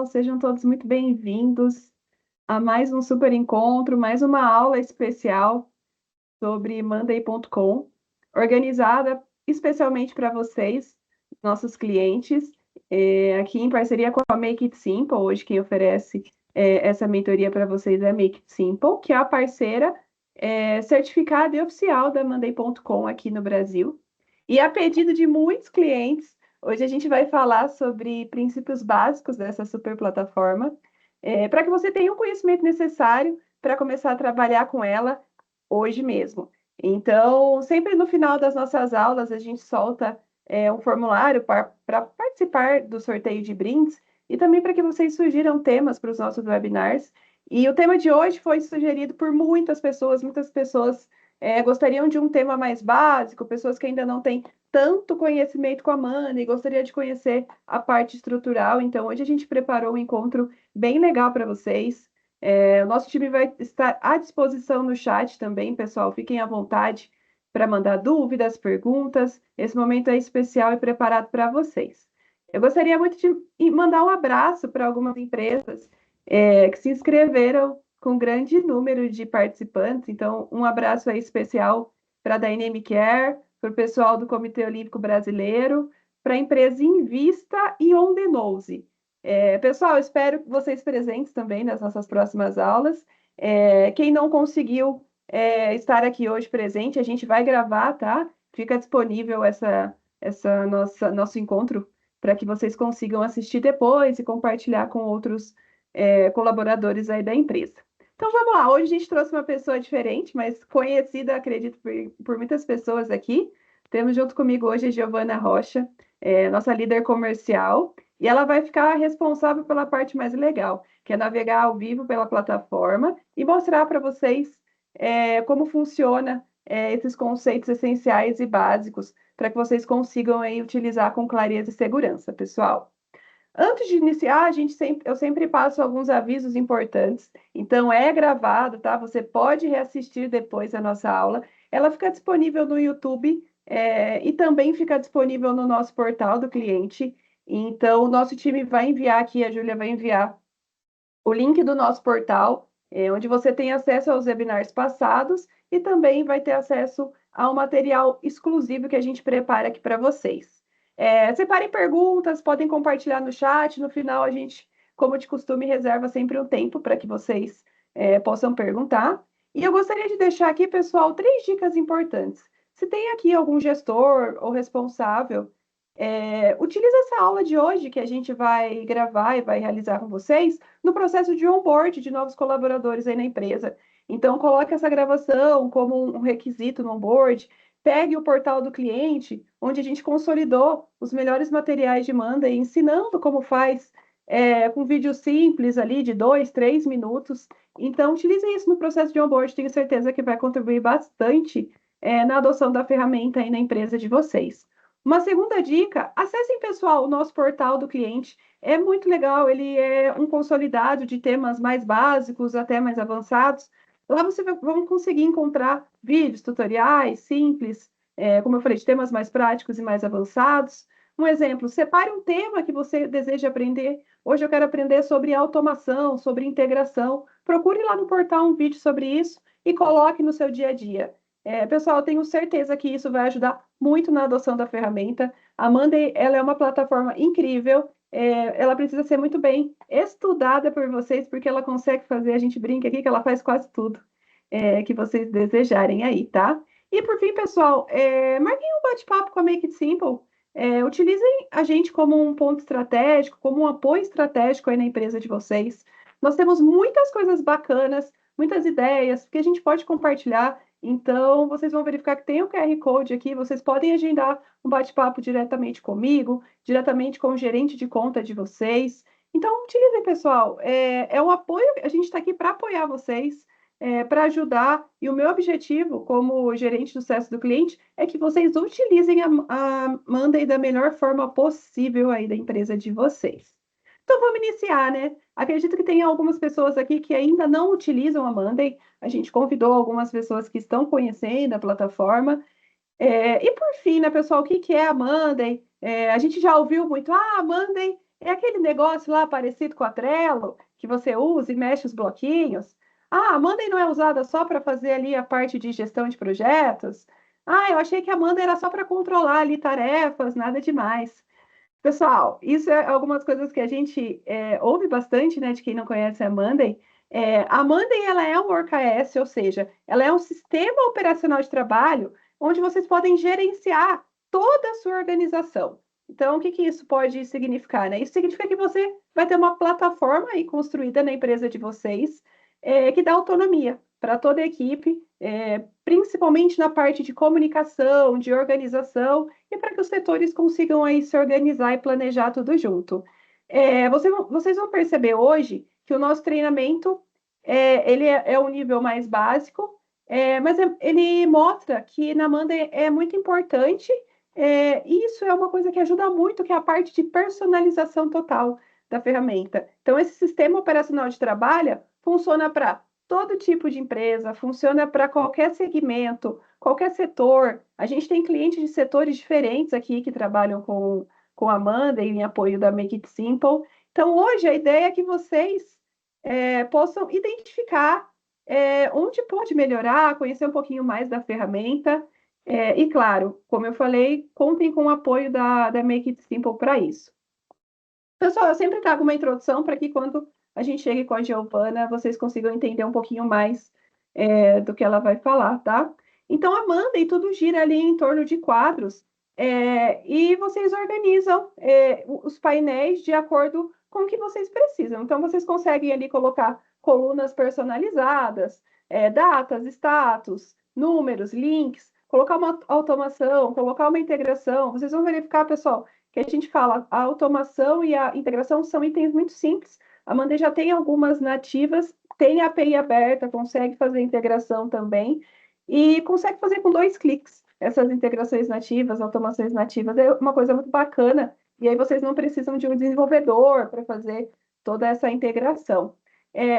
Sejam todos muito bem-vindos a mais um super encontro, mais uma aula especial sobre Monday.com, organizada especialmente para vocês, nossos clientes, aqui em parceria com a Make It Simple. Hoje quem oferece essa mentoria para vocês é a Make It Simple, que é a parceira certificada e oficial da Monday.com aqui no Brasil. E a pedido de muitos clientes, hoje a gente vai falar sobre princípios básicos dessa super plataforma, para que você tenha o conhecimento necessário para começar a trabalhar com ela hoje mesmo. Então, sempre no final das nossas aulas, a gente solta um formulário para participar do sorteio de brindes e também para que vocês sugiram temas para os nossos webinars. E o tema de hoje foi sugerido por muitas pessoas gostariam de um tema mais básico, pessoas que ainda não têm tanto conhecimento com a Monday, gostaria de conhecer a parte estrutural. Então, hoje a gente preparou um encontro bem legal para vocês. O nosso time vai estar à disposição no chat também, pessoal. Fiquem à vontade para mandar dúvidas, perguntas. Esse momento é especial e preparado para vocês. Eu gostaria muito de mandar um abraço para algumas empresas que se inscreveram com grande número de participantes. Então, um abraço aí especial para a Dynamic Care, para o pessoal do Comitê Olímpico Brasileiro, para a empresa Invista e On The Nose. Pessoal, espero vocês presentes também nas nossas próximas aulas. Quem não conseguiu estar aqui hoje presente, a gente vai gravar, tá? Fica disponível essa nosso encontro para que vocês consigam assistir depois e compartilhar com outros colaboradores aí da empresa. Então vamos lá, hoje a gente trouxe uma pessoa diferente, mas conhecida, acredito, por muitas pessoas aqui. Temos junto comigo hoje a Giovana Rocha, nossa líder comercial, e ela vai ficar responsável pela parte mais legal, que é navegar ao vivo pela plataforma e mostrar para vocês como funciona esses conceitos essenciais e básicos para que vocês consigam aí utilizar com clareza e segurança, pessoal. Antes de iniciar, eu sempre passo alguns avisos importantes. Então, é gravado, tá? Você pode reassistir depois a nossa aula. Ela fica disponível no YouTube, e também fica disponível no nosso portal do cliente. Então, o nosso time vai enviar aqui, a Júlia vai enviar o link do nosso portal, onde você tem acesso aos webinars passados e também vai ter acesso ao material exclusivo que a gente prepara aqui para vocês. Separem perguntas, podem compartilhar no chat. No final, a gente, como de costume, reserva sempre um tempo para que vocês possam perguntar. E eu gostaria de deixar aqui, pessoal, 3 dicas importantes. Se tem aqui algum gestor ou responsável, utilize essa aula de hoje que a gente vai gravar e vai realizar com vocês no processo de onboard de novos colaboradores aí na empresa. Então, coloque essa gravação como um requisito no onboard, pegue o portal do cliente, onde a gente consolidou os melhores materiais de Monday, ensinando como faz, com vídeo simples ali de 2, 3 minutos. Então, utilize isso no processo de onboard, tenho certeza que vai contribuir bastante, na adoção da ferramenta aí na empresa de vocês. Uma segunda dica, acessem, pessoal, o nosso portal do cliente. É muito legal, ele é um consolidado de temas mais básicos até mais avançados. Lá você vão conseguir encontrar vídeos, tutoriais simples, como eu falei, de temas mais práticos e mais avançados. Um exemplo, separe um tema que você deseja aprender. Hoje eu quero aprender sobre automação, sobre integração. Procure lá no portal um vídeo sobre isso e coloque no seu dia a dia. Pessoal, eu tenho certeza que isso vai ajudar muito na adoção da ferramenta. A Monday, ela é uma plataforma incrível. Ela precisa ser muito bem estudada por vocês, porque ela consegue fazer, a gente brinca aqui que ela faz quase tudo que vocês desejarem aí, tá? E por fim, pessoal, marquem um bate-papo com a Make It Simple. Utilizem a gente como um ponto estratégico, como um apoio estratégico aí na empresa de vocês. Nós temos muitas coisas bacanas, muitas ideias que a gente pode compartilhar. Então, vocês vão verificar que tem o QR Code aqui, vocês podem agendar um bate-papo diretamente comigo, diretamente com o gerente de conta de vocês. Então, utilizem, pessoal. É um apoio, a gente está aqui para apoiar vocês, para ajudar. E o meu objetivo, como gerente do sucesso do cliente, é que vocês utilizem a Monday da melhor forma possível aí da empresa de vocês. Então, vamos iniciar, né? Acredito que tem algumas pessoas aqui que ainda não utilizam a Monday. A gente convidou algumas pessoas que estão conhecendo a plataforma. E por fim, né, pessoal, o que é a Monday? A gente já ouviu muito, a Monday é aquele negócio lá parecido com a Trello, que você usa e mexe os bloquinhos. Ah, a Monday não é usada só para fazer ali a parte de gestão de projetos. Ah, eu achei que a Monday era só para controlar ali tarefas, nada demais. Pessoal, isso é algumas coisas que a gente ouve bastante, né, de quem não conhece a Monday. A Monday, ela é um OKS, ou seja, ela é um sistema operacional de trabalho onde vocês podem gerenciar toda a sua organização. Então, o que que isso pode significar, né? Isso significa que você vai ter uma plataforma aí construída na empresa de vocês, que dá autonomia para toda a equipe, principalmente na parte de comunicação, de organização, e para que os setores consigam aí se organizar e planejar tudo junto. Vocês vão perceber hoje que o nosso treinamento ele é um nível mais básico, mas ele mostra que na Manda é muito importante, e isso é uma coisa que ajuda muito, que é a parte de personalização total da ferramenta. Então, esse sistema operacional de trabalho funciona para todo tipo de empresa, funciona para qualquer segmento, qualquer setor. A gente tem clientes de setores diferentes aqui que trabalham com a Amanda e em apoio da Make It Simple. Então, hoje, a ideia é que vocês possam identificar onde pode melhorar, conhecer um pouquinho mais da ferramenta. E, claro, como eu falei, contem com o apoio da Make It Simple para isso. Pessoal, eu sempre trago uma introdução para que quando a gente chegue com a Giovana, vocês consigam entender um pouquinho mais do que ela vai falar, tá? Então, a Amanda e tudo gira ali em torno de quadros, e vocês organizam os painéis de acordo com o que vocês precisam. Então, vocês conseguem ali colocar colunas personalizadas, datas, status, números, links, colocar uma automação, colocar uma integração. Vocês vão verificar, pessoal, que a gente fala, a automação e a integração são itens muito simples. A Monday já tem algumas nativas, tem a API aberta, consegue fazer integração também, e consegue fazer com 2 cliques essas integrações nativas, automações nativas. É uma coisa muito bacana, e aí vocês não precisam de um desenvolvedor para fazer toda essa integração.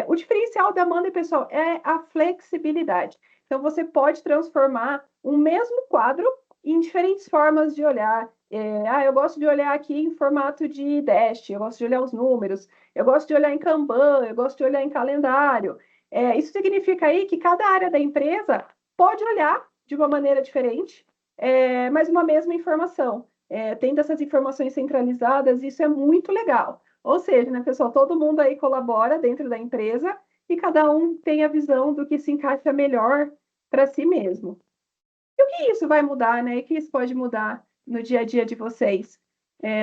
O diferencial da Monday, pessoal, é a flexibilidade. Então, você pode transformar um mesmo quadro em diferentes formas de olhar. Eu gosto de olhar aqui em formato de dash, eu gosto de olhar os números, eu gosto de olhar em Kanban, eu gosto de olhar em calendário. Isso significa aí que cada área da empresa pode olhar de uma maneira diferente, mas uma mesma informação. Tendo essas informações centralizadas, isso é muito legal. Ou seja, né, pessoal, todo mundo aí colabora dentro da empresa e cada um tem a visão do que se encaixa melhor para si mesmo. E o que isso vai mudar, né? E o que isso pode mudar no dia a dia de vocês?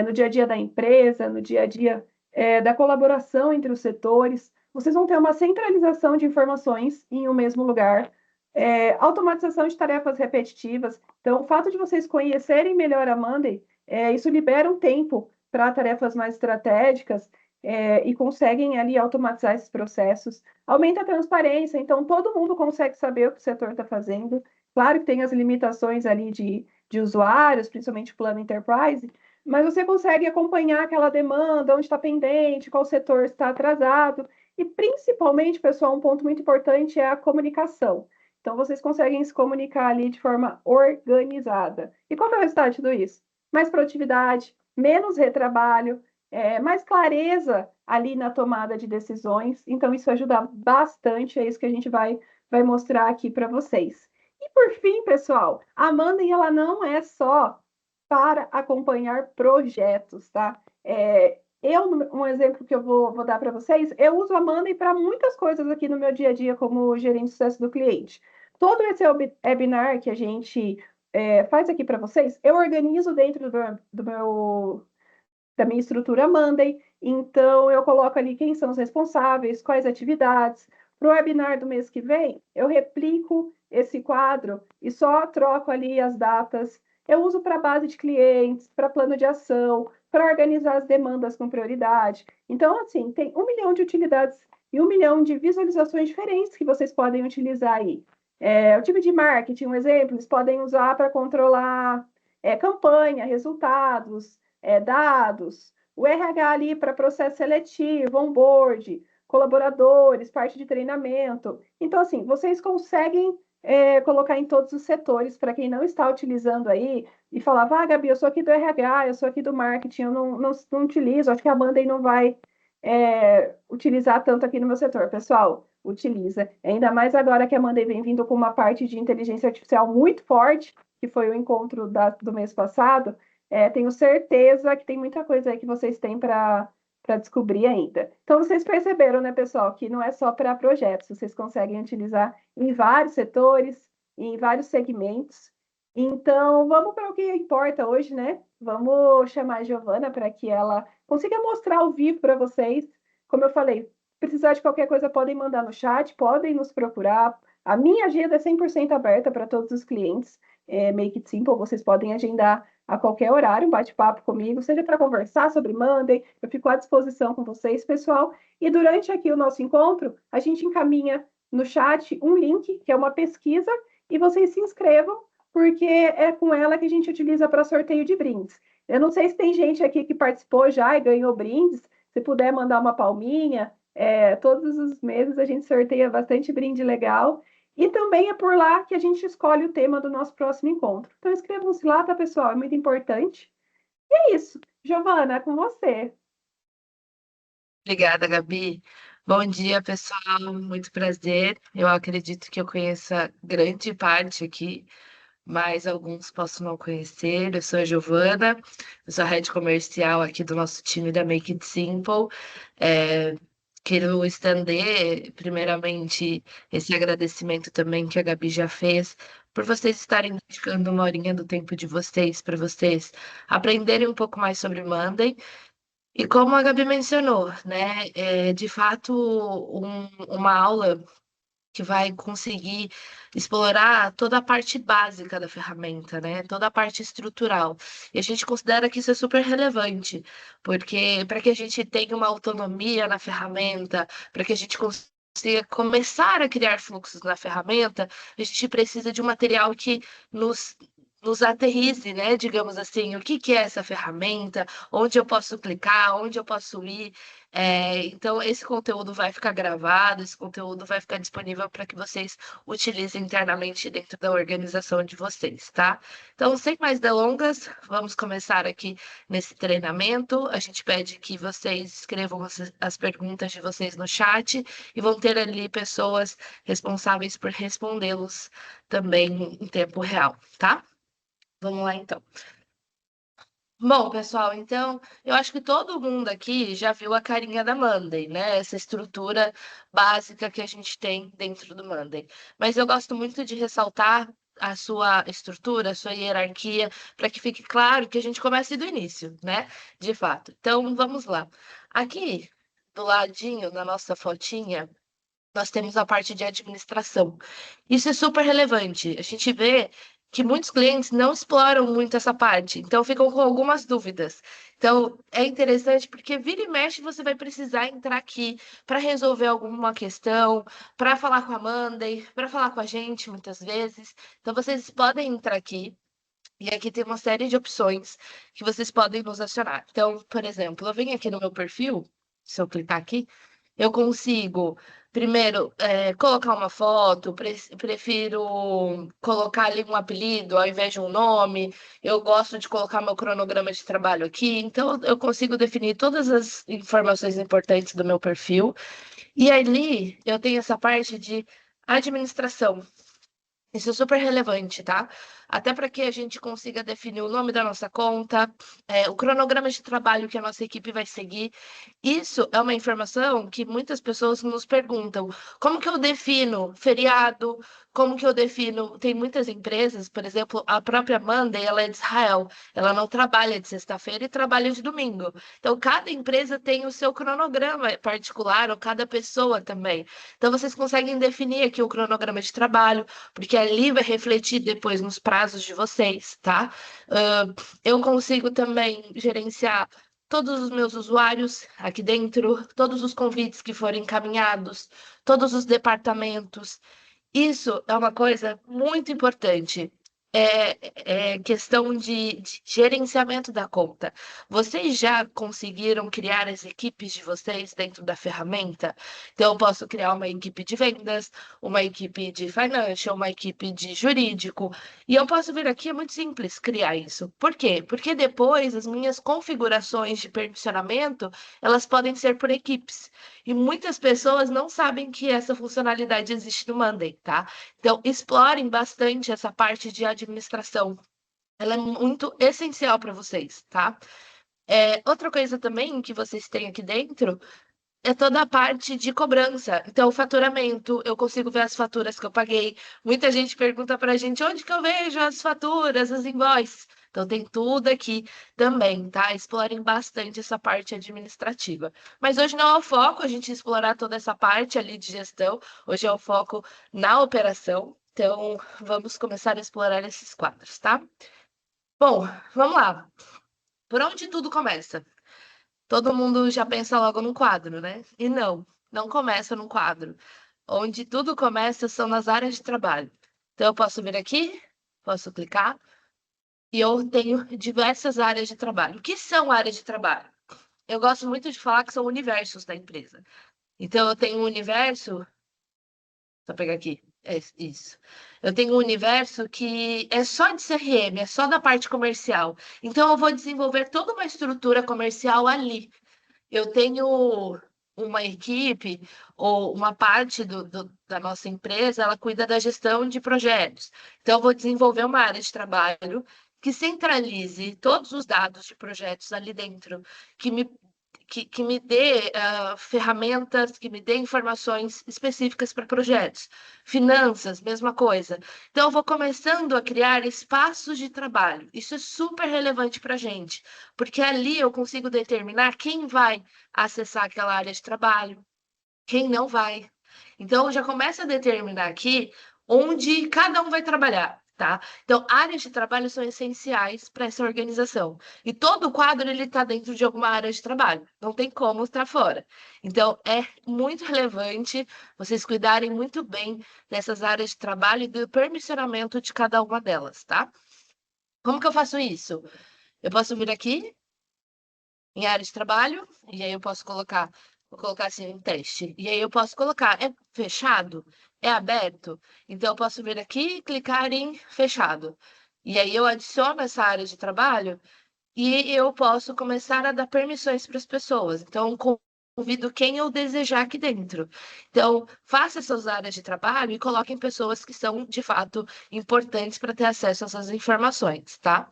No dia a dia da empresa, no dia a dia da colaboração entre os setores. Vocês vão ter uma centralização de informações em um mesmo lugar, automatização de tarefas repetitivas. Então, o fato de vocês conhecerem melhor a Monday, isso libera um tempo para tarefas mais estratégicas, e conseguem ali automatizar esses processos. Aumenta a transparência, então todo mundo consegue saber o que o setor está fazendo. Claro que tem as limitações ali de usuários, principalmente o plano Enterprise, mas você consegue acompanhar aquela demanda, onde está pendente, qual setor está atrasado, e principalmente, pessoal, um ponto muito importante é a comunicação. Então, vocês conseguem se comunicar ali de forma organizada. E qual é o resultado de tudo isso? Mais produtividade, menos retrabalho, mais clareza ali na tomada de decisões. Então, isso ajuda bastante, é isso que a gente vai mostrar aqui para vocês. E por fim, pessoal, a Monday ela não é só para acompanhar projetos, tá? Um exemplo que eu vou dar para vocês, eu uso a Monday para muitas coisas aqui no meu dia a dia como gerente de sucesso do cliente. Todo esse webinar que a gente faz aqui para vocês, eu organizo dentro da minha estrutura Monday, então eu coloco ali quem são os responsáveis, quais atividades. Para o webinar do mês que vem, eu replico esse quadro e só troco ali as datas. Eu uso para base de clientes, para plano de ação, para organizar as demandas com prioridade. Então, assim, tem 1 milhão de utilidades e 1 milhão de visualizações diferentes que vocês podem utilizar aí. O time de marketing, um exemplo, eles podem usar para controlar campanha, resultados, dados, o RH ali para processo seletivo, onboard, colaboradores, parte de treinamento. Então, assim, vocês conseguem colocar em todos os setores, para quem não está utilizando aí, e falava, Gabi, eu sou aqui do RH, eu sou aqui do marketing, eu não utilizo, acho que a Amanda aí não vai utilizar tanto aqui no meu setor. Pessoal, utiliza. Ainda mais agora que a Amanda vem vindo com uma parte de inteligência artificial muito forte, que foi o encontro do mês passado. Tenho certeza que tem muita coisa aí que vocês têm para descobrir ainda. Então, vocês perceberam, né, pessoal, que não é só para projetos, vocês conseguem utilizar em vários setores, em vários segmentos. Então, vamos para o que importa hoje, né? Vamos chamar a Giovana para que ela consiga mostrar ao vivo para vocês. Como eu falei, precisar de qualquer coisa, podem mandar no chat, podem nos procurar. A minha agenda é 100% aberta para todos os clientes. Make It Simple, vocês podem agendar a qualquer horário um bate-papo comigo, seja para conversar sobre Monday, eu fico à disposição com vocês, pessoal. E durante aqui o nosso encontro, a gente encaminha no chat um link, que é uma pesquisa, e vocês se inscrevam, porque é com ela que a gente utiliza para sorteio de brindes. Eu não sei se tem gente aqui que participou já e ganhou brindes. Se puder mandar uma palminha, todos os meses a gente sorteia bastante brinde legal. E também é por lá que a gente escolhe o tema do nosso próximo encontro. Então inscrevam-se lá, tá, pessoal? É muito importante. E é isso. Giovana, é com você. Obrigada, Gabi. Bom dia, pessoal. Muito prazer. Eu acredito que eu conheça grande parte aqui, mas alguns posso não conhecer. Eu sou a Giovana, eu sou a head comercial aqui do nosso time da Make It Simple. É, Quero estender, primeiramente, esse agradecimento também que a Gabi já fez, por vocês estarem dedicando uma horinha do tempo de vocês para vocês aprenderem um pouco mais sobre Monday. E como a Gabi mencionou, né, de fato, uma aula que vai conseguir explorar toda a parte básica da ferramenta, né, toda a parte estrutural. E a gente considera que isso é super relevante, porque para que a gente tenha uma autonomia na ferramenta, para que a gente consiga começar a criar fluxos na ferramenta, a gente precisa de um material que nos nos aterrize, né? Digamos assim, o que que é essa ferramenta, onde eu posso clicar, onde eu posso ir. Então, esse conteúdo vai ficar gravado, esse conteúdo vai ficar disponível para que vocês utilizem internamente dentro da organização de vocês, tá? Então, sem mais delongas, vamos começar aqui nesse treinamento. A gente pede que vocês escrevam as perguntas de vocês no chat e vão ter ali pessoas responsáveis por respondê-los também em tempo real, tá? Vamos lá, então. Bom, pessoal, então eu acho que todo mundo aqui já viu a carinha da Monday, né? Essa estrutura básica que a gente tem dentro do Monday. Mas eu gosto muito de ressaltar a sua estrutura, a sua hierarquia, para que fique claro que a gente comece do início, né? De fato. Então, vamos lá. Aqui, do ladinho da nossa fotinha, nós temos a parte de administração. Isso é super relevante. A gente vê que muitos clientes não exploram muito essa parte, então ficam com algumas dúvidas. Então, é interessante porque vira e mexe você vai precisar entrar aqui para resolver alguma questão, para falar com a Monday, para falar com a gente muitas vezes. Então, vocês podem entrar aqui. E aqui tem uma série de opções que vocês podem nos acionar. Então, por exemplo, eu venho aqui no meu perfil, se eu clicar aqui, eu consigo, primeiro, colocar uma foto, prefiro colocar ali um apelido ao invés de um nome, eu gosto de colocar meu cronograma de trabalho aqui, então eu consigo definir todas as informações importantes do meu perfil. E ali eu tenho essa parte de administração. Isso é super relevante, tá? Até para que a gente consiga definir o nome da nossa conta, o cronograma de trabalho que a nossa equipe vai seguir. Isso é uma informação que muitas pessoas nos perguntam: como que eu defino feriado? Como que eu defino? Tem muitas empresas, por exemplo, a própria Monday, ela é de Israel, ela não trabalha de sexta-feira e trabalha de domingo. Então, cada empresa tem o seu cronograma particular, ou cada pessoa também. Então, vocês conseguem definir aqui o cronograma de trabalho porque ali vai refletir depois nos prazos de vocês, tá? Eu consigo também gerenciar todos os meus usuários aqui dentro, todos os convites que forem encaminhados, todos os departamentos. Isso é uma coisa muito importante. é questão de gerenciamento da conta. Vocês já conseguiram criar as equipes de vocês dentro da ferramenta? Então, eu posso criar uma equipe de vendas, uma equipe de financial, uma equipe de jurídico. E eu posso vir aqui, é muito simples criar isso. Por quê? Porque depois as minhas configurações de permissionamento, elas podem ser por equipes. E muitas pessoas não sabem que essa funcionalidade existe no Monday, tá? Então, explorem bastante essa parte de administração. Ela é muito essencial para vocês, tá? Outra coisa também que vocês têm aqui dentro é toda a parte de cobrança. Então, o faturamento, eu consigo ver as faturas que eu paguei. Muita gente pergunta para a gente onde que eu vejo as faturas, as invoices. Então, tem tudo aqui também, tá? Explorem bastante essa parte administrativa. Mas hoje não é o foco a gente explorar toda essa parte ali de gestão. Hoje é o foco na operação. Então, vamos começar a explorar esses quadros, tá? Bom, vamos lá. Por onde tudo começa? Todo mundo já pensa logo num quadro, né? E não começa num quadro. Onde tudo começa são nas áreas de trabalho. Então, eu posso vir aqui, posso clicar, e eu tenho diversas áreas de trabalho. O que são áreas de trabalho? Eu gosto muito de falar que são universos da empresa. Então, eu tenho um universo. Só pegar aqui. É isso. Eu tenho um universo que é só de CRM, é só da parte comercial. Então, eu vou desenvolver toda uma estrutura comercial ali. Eu tenho uma equipe ou uma parte da nossa empresa, ela cuida da gestão de projetos. Então, eu vou desenvolver uma área de trabalho que centralize todos os dados de projetos ali dentro, que me, que me dê ferramentas, que me dê informações específicas para projetos. Finanças, mesma coisa. Então, eu vou começando a criar espaços de trabalho. Isso é super relevante para a gente, porque ali eu consigo determinar quem vai acessar aquela área de trabalho, quem não vai. Então, já começa a determinar aqui onde cada um vai trabalhar, tá? Então, áreas de trabalho são essenciais para essa organização. E todo quadro ele está dentro de alguma área de trabalho. Não tem como estar fora. Então, é muito relevante vocês cuidarem muito bem dessas áreas de trabalho e do permissionamento de cada uma delas, tá? Como que eu faço isso? Eu posso vir aqui em área de trabalho, e aí eu posso colocar, vou colocar assim, um teste. E aí eu posso colocar, é fechado? É aberto? Então eu posso vir aqui e clicar em fechado. E aí eu adiciono essa área de trabalho e eu posso começar a dar permissões para as pessoas. Então, convido quem eu desejar aqui dentro. Então, faça essas áreas de trabalho e coloquem pessoas que são, de fato, importantes para ter acesso a essas informações, tá?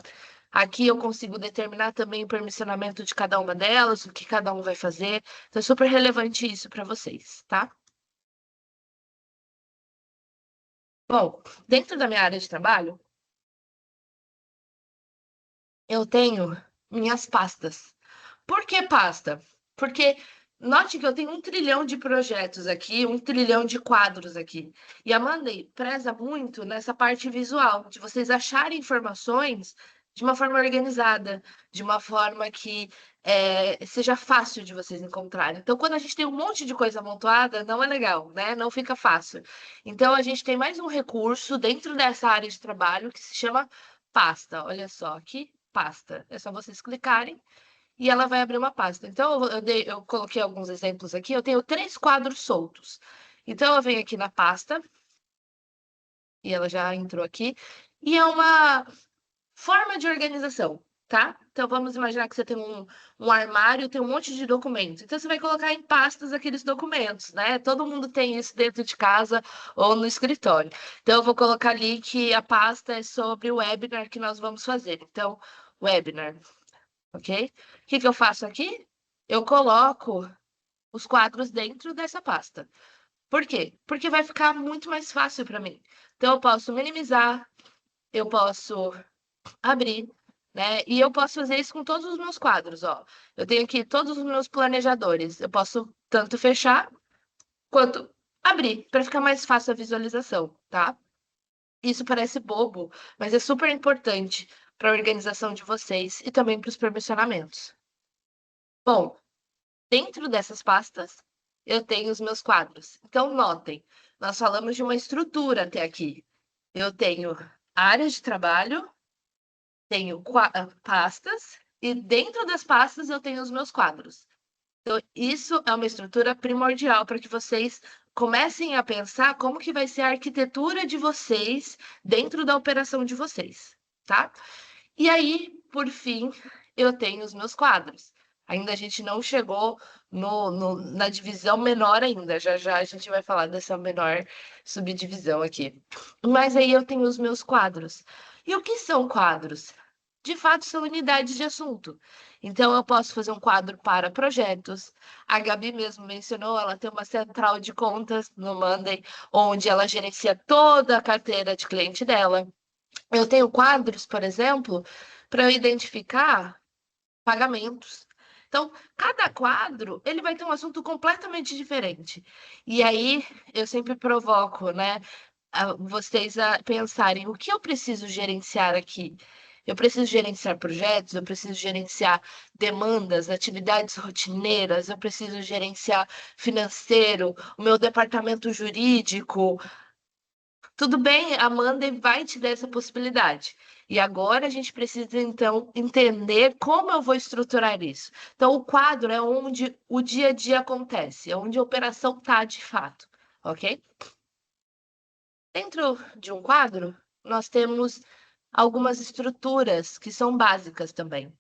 Aqui eu consigo determinar também o permissionamento de cada uma delas, o que cada um vai fazer. Então, é super relevante isso para vocês, tá? Bom, dentro da minha área de trabalho, eu tenho minhas pastas. Por que pasta? Porque note que eu tenho 1 trilhão de projetos aqui, 1 trilhão de quadros aqui. E a Monday preza muito nessa parte visual, de vocês acharem informações de uma forma organizada, de uma forma que seja fácil de vocês encontrarem. Então, quando a gente tem um monte de coisa amontoada, não é legal, né? Não fica fácil. Então, a gente tem mais um recurso dentro dessa área de trabalho que se chama pasta. Olha só, aqui, pasta. É só vocês clicarem e ela vai abrir uma pasta. Então, eu coloquei alguns exemplos aqui. Eu tenho 3 quadros soltos. Então, eu venho aqui na pasta, e ela já entrou aqui, e é uma forma de organização, tá? Então, vamos imaginar que você tem um armário, tem um monte de documentos. Então, você vai colocar em pastas aqueles documentos, né? Todo mundo tem isso dentro de casa ou no escritório. Então, eu vou colocar ali que a pasta é sobre o webinar que nós vamos fazer. Então, webinar. Ok? O que que eu faço aqui? Eu coloco os quadros dentro dessa pasta. Por quê? Porque vai ficar muito mais fácil para mim. Então, eu posso minimizar, eu posso abrir, né? E eu posso fazer isso com todos os meus quadros, ó. Eu tenho aqui todos os meus planejadores. Eu posso tanto fechar quanto abrir, para ficar mais fácil a visualização, tá? Isso parece bobo, mas é super importante para a organização de vocês e também para os permissionamentos. Bom, dentro dessas pastas, eu tenho os meus quadros. Então, notem, nós falamos de uma estrutura até aqui. Eu tenho áreas de trabalho, tenho pastas, e dentro das pastas eu tenho os meus quadros. Então, isso é uma estrutura primordial para que vocês comecem a pensar como que vai ser a arquitetura de vocês dentro da operação de vocês, tá? E aí, por fim, eu tenho os meus quadros. Ainda a gente não chegou na divisão menor ainda. Já já a gente vai falar dessa menor subdivisão aqui. Mas aí eu tenho os meus quadros. E o que são quadros? De fato, são unidades de assunto. Então, eu posso fazer um quadro para projetos. A Gabi mesmo mencionou, ela tem uma central de contas no Monday, onde ela gerencia toda a carteira de cliente dela. Eu tenho quadros, por exemplo, para eu identificar pagamentos. Então, cada quadro, ele vai ter um assunto completamente diferente. E aí, eu sempre provoco, né, vocês a pensarem o que eu preciso gerenciar aqui. Eu preciso gerenciar projetos, eu preciso gerenciar demandas, atividades rotineiras, eu preciso gerenciar financeiro, o meu departamento jurídico. Tudo bem, a Monday vai te dar essa possibilidade. E agora a gente precisa, então, entender como eu vou estruturar isso. Então, o quadro é onde o dia a dia acontece, é onde a operação está de fato, ok? Dentro de um quadro, nós temos algumas estruturas que são básicas também.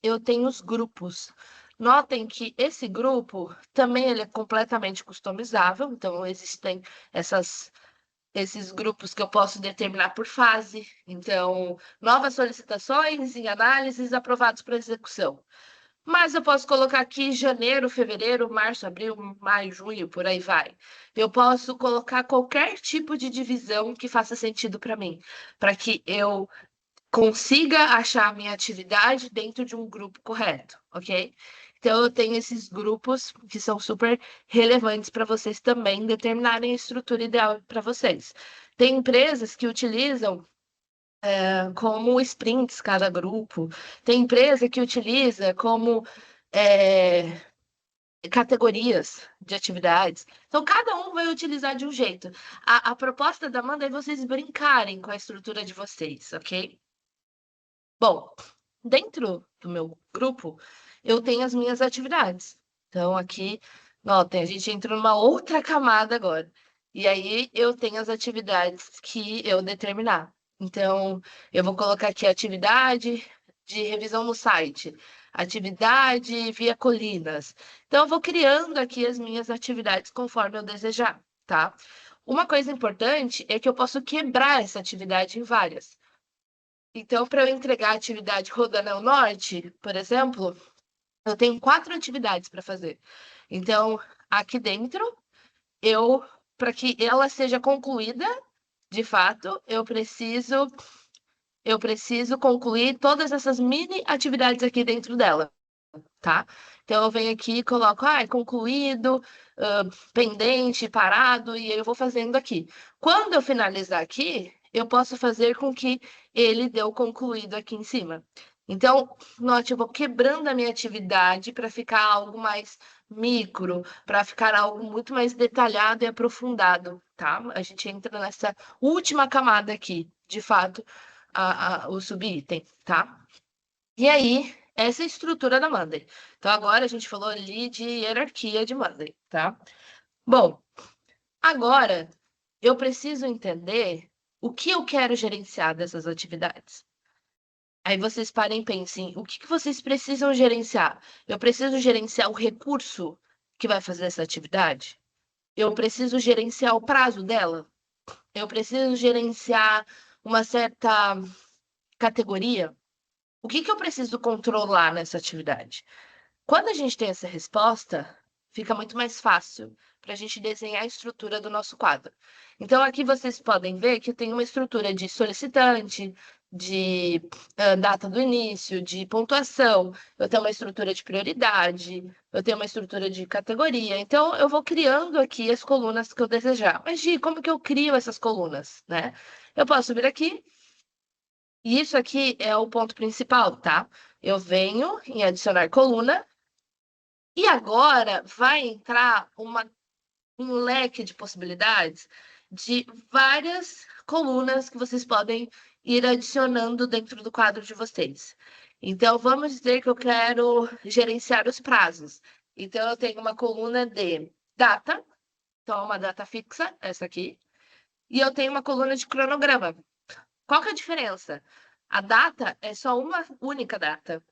Eu tenho os grupos. Notem que esse grupo também ele é completamente customizável, então existem esses grupos que eu posso determinar por fase. Então, novas solicitações e análises aprovados para execução. Mas eu posso colocar aqui janeiro, fevereiro, março, abril, maio, junho, por aí vai. Eu posso colocar qualquer tipo de divisão que faça sentido para mim, para que eu consiga achar a minha atividade dentro de um grupo correto, ok? Então, eu tenho esses grupos que são super relevantes para vocês também determinarem a estrutura ideal para vocês. Tem empresas que utilizam como sprints cada grupo, tem empresa que utiliza como é, categorias de atividades. Então, cada um vai utilizar de um jeito. A proposta da Amanda é vocês brincarem com a estrutura de vocês, ok? Bom, dentro do meu grupo, eu tenho as minhas atividades. Então, aqui, notem, a gente entra numa outra camada agora. E aí, eu tenho as atividades que eu determinar. Então, eu vou colocar aqui atividade de revisão no site, atividade via colinas. Então, eu vou criando aqui as minhas atividades conforme eu desejar, tá? Uma coisa importante é que eu posso quebrar essa atividade em várias. Então, para eu entregar a atividade Rodanel Norte, por exemplo, eu tenho 4 atividades para fazer. Então, aqui dentro, para que ela seja concluída, de fato, eu preciso concluir todas essas mini atividades aqui dentro dela, tá? Então, eu venho aqui e coloco, concluído, pendente, parado, e eu vou fazendo aqui. Quando eu finalizar aqui, eu posso fazer com que ele dê o concluído aqui em cima. Então, note, eu vou quebrando a minha atividade para ficar algo mais micro, para ficar algo muito mais detalhado e aprofundado, tá? A gente entra nessa última camada aqui, de fato, o subitem, tá? E aí, essa é a estrutura da Monday. Então, agora a gente falou ali de hierarquia de Monday, tá? Bom, agora eu preciso entender o que eu quero gerenciar dessas atividades. Aí vocês parem e pensem, o que vocês precisam gerenciar? Eu preciso gerenciar o recurso que vai fazer essa atividade? Eu preciso gerenciar o prazo dela? Eu preciso gerenciar uma certa categoria? O que eu preciso controlar nessa atividade? Quando a gente tem essa resposta, fica muito mais fácil para a gente desenhar a estrutura do nosso quadro. Então, aqui vocês podem ver que tem uma estrutura de solicitante, de data do início, de pontuação, eu tenho uma estrutura de prioridade, eu tenho uma estrutura de categoria. Então, eu vou criando aqui as colunas que eu desejar. Mas, Gi, como que eu crio essas colunas, né? Eu posso vir aqui, e isso aqui é o ponto principal, tá? Eu venho em adicionar coluna, e agora vai entrar um leque de possibilidades de várias colunas que vocês podem ir adicionando dentro do quadro de vocês. Então, vamos dizer que eu quero gerenciar os prazos. Então, eu tenho uma coluna de data, então, uma data fixa, essa aqui, e eu tenho uma coluna de cronograma. Qual que é a diferença? A data é só uma única data.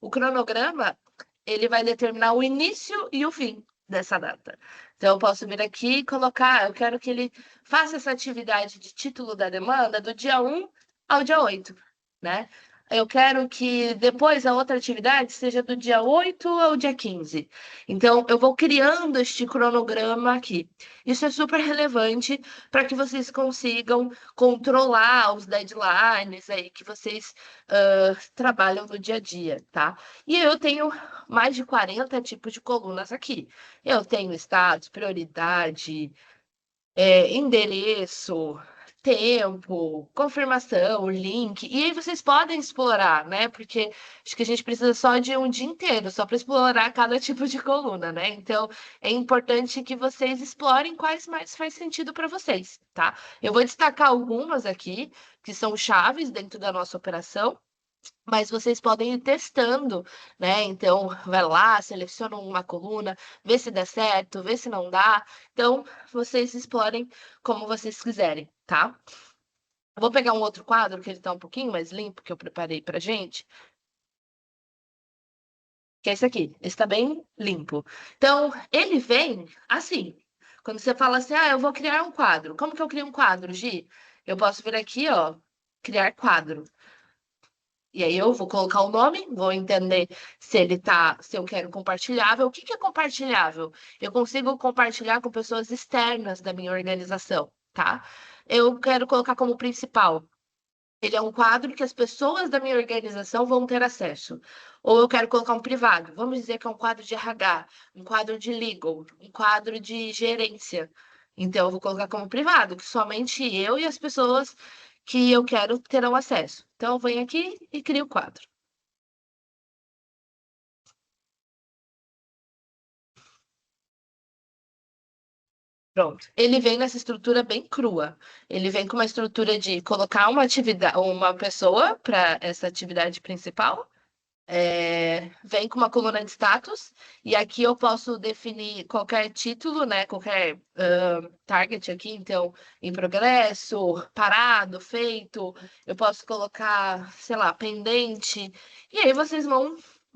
O cronograma, ele vai determinar o início e o fim dessa data. Então, eu posso vir aqui e colocar, eu quero que ele faça essa atividade de título da demanda do dia 1 ao dia 8, né? Eu quero que depois a outra atividade seja do dia 8 ao dia 15. Então, eu vou criando este cronograma aqui. Isso é super relevante para que vocês consigam controlar os deadlines aí que vocês trabalham no dia a dia, tá? E eu tenho mais de 40 tipos de colunas aqui. Eu tenho status, prioridade, endereço, tempo, confirmação, link. E aí vocês podem explorar, né? Porque acho que a gente precisa só de um dia inteiro, só para explorar cada tipo de coluna, né? Então é importante que vocês explorem quais mais faz sentido para vocês, tá? Eu vou destacar algumas aqui que são chaves dentro da nossa operação. Mas vocês podem ir testando, né? Então, vai lá, seleciona uma coluna, vê se dá certo, vê se não dá. Então, vocês explorem como vocês quiserem, tá? Eu vou pegar um outro quadro que ele tá um pouquinho mais limpo, que eu preparei pra gente, que é esse aqui. Esse tá bem limpo. Então, ele vem assim. Quando você fala assim, ah, eu vou criar um quadro. Como que eu crio um quadro, Gi? Eu posso vir aqui, ó, criar quadro. E aí eu vou colocar o nome, vou entender se eu quero compartilhável. O que que é compartilhável? Eu consigo compartilhar com pessoas externas da minha organização, tá? Eu quero colocar como principal. Ele é um quadro que as pessoas da minha organização vão ter acesso. Ou eu quero colocar um privado. Vamos dizer que é um quadro de RH, um quadro de legal, um quadro de gerência. Então, eu vou colocar como privado, que somente eu e as pessoas que eu quero terão acesso. Então, eu venho aqui e crio o quadro. Pronto. Ele vem nessa estrutura bem crua. Ele vem com uma estrutura de colocar uma atividade, uma pessoa para essa atividade principal. Vem com uma coluna de status, e aqui eu posso definir qualquer título, né? Qualquer target aqui, então, em progresso, parado, feito. Eu posso colocar, sei lá, pendente. E aí vocês vão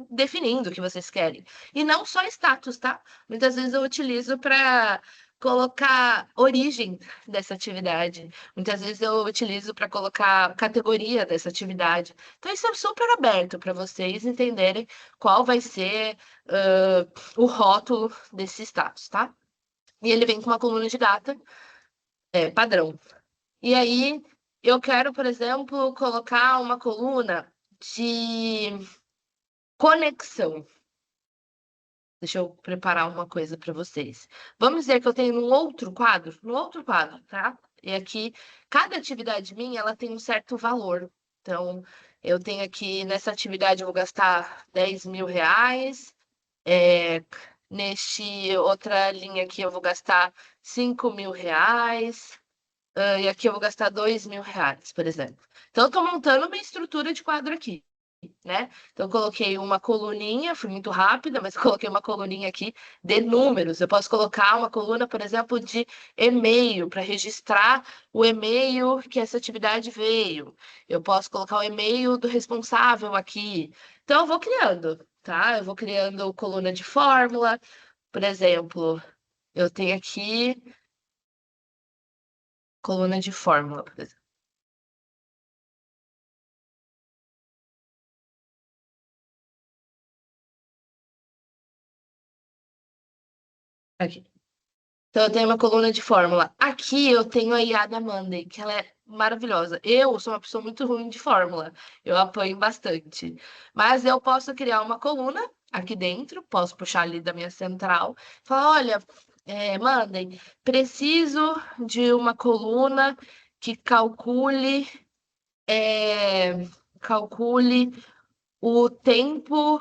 definindo o que vocês querem. E não só status, tá? Muitas vezes eu utilizo para colocar origem dessa atividade. Muitas vezes eu utilizo para colocar categoria dessa atividade. Então, isso é super aberto para vocês entenderem qual vai ser o rótulo desse status, tá? E ele vem com uma coluna de data padrão. E aí, eu quero, por exemplo, colocar uma coluna de conexão. Deixa eu preparar uma coisa para vocês. Vamos dizer que eu tenho no outro quadro, tá? E aqui, cada atividade minha, ela tem um certo valor. Então, eu tenho aqui, nessa atividade, eu vou gastar R$ 10.000. É, neste outra linha aqui, eu vou gastar R$ 5.000. E aqui eu vou gastar R$ 2.000, por exemplo. Então, eu estou montando uma estrutura de quadro aqui, né? Então, eu coloquei uma coluninha, fui muito rápida, mas coloquei uma coluninha aqui de números. Eu posso colocar uma coluna, por exemplo, de e-mail, para registrar o e-mail que essa atividade veio. Eu posso colocar o e-mail do responsável aqui. Então, eu vou criando, tá? Eu vou criando coluna de fórmula, por exemplo, eu tenho aqui coluna de fórmula, por exemplo. Aqui. Então, eu tenho uma coluna de fórmula. Aqui eu tenho a IA da Monday, que ela é maravilhosa. Eu sou uma pessoa muito ruim de fórmula, eu apanho bastante. Mas eu posso criar uma coluna aqui dentro, posso puxar ali da minha central, falar: olha, Monday, preciso de uma coluna que calcule o tempo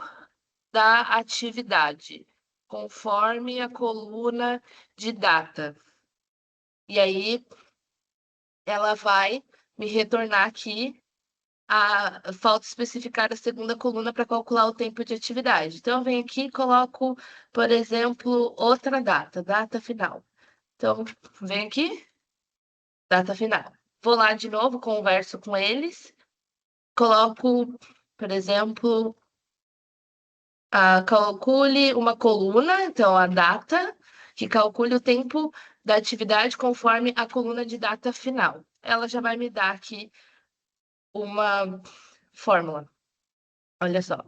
da atividade, conforme a coluna de data. E aí ela vai me retornar aqui falta especificar a segunda coluna para calcular o tempo de atividade. Então, eu venho aqui e coloco, por exemplo, outra data final. Então, venho aqui, data final. Vou lá de novo, converso com eles, coloco, por exemplo, calcule uma coluna, então a data, que calcule o tempo da atividade conforme a coluna de data final. Ela já vai me dar aqui uma fórmula. Olha só.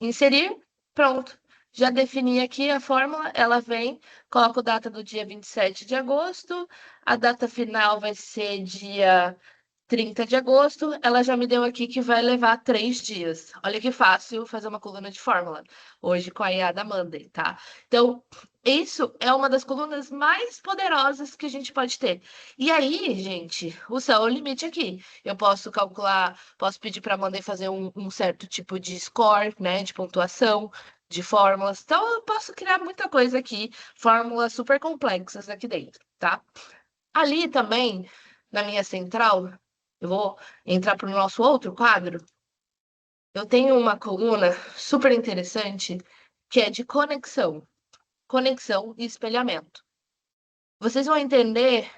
Inserir, pronto. Já defini aqui a fórmula, ela vem, coloco data do dia 27 de agosto, a data final vai ser dia 30 de agosto, ela já me deu aqui que vai levar 3 dias. Olha que fácil fazer uma coluna de fórmula, hoje com a IA da Monday, tá? Então, isso é uma das colunas mais poderosas que a gente pode ter. E aí, gente, o céu é o limite aqui. Eu posso calcular, posso pedir para a Monday fazer um certo tipo de score, né, de pontuação, de fórmulas. Então, eu posso criar muita coisa aqui, fórmulas super complexas aqui dentro, tá? Ali também, na minha central, eu vou entrar para o nosso outro quadro. Eu tenho uma coluna super interessante que é de conexão e espelhamento. Vocês vão entender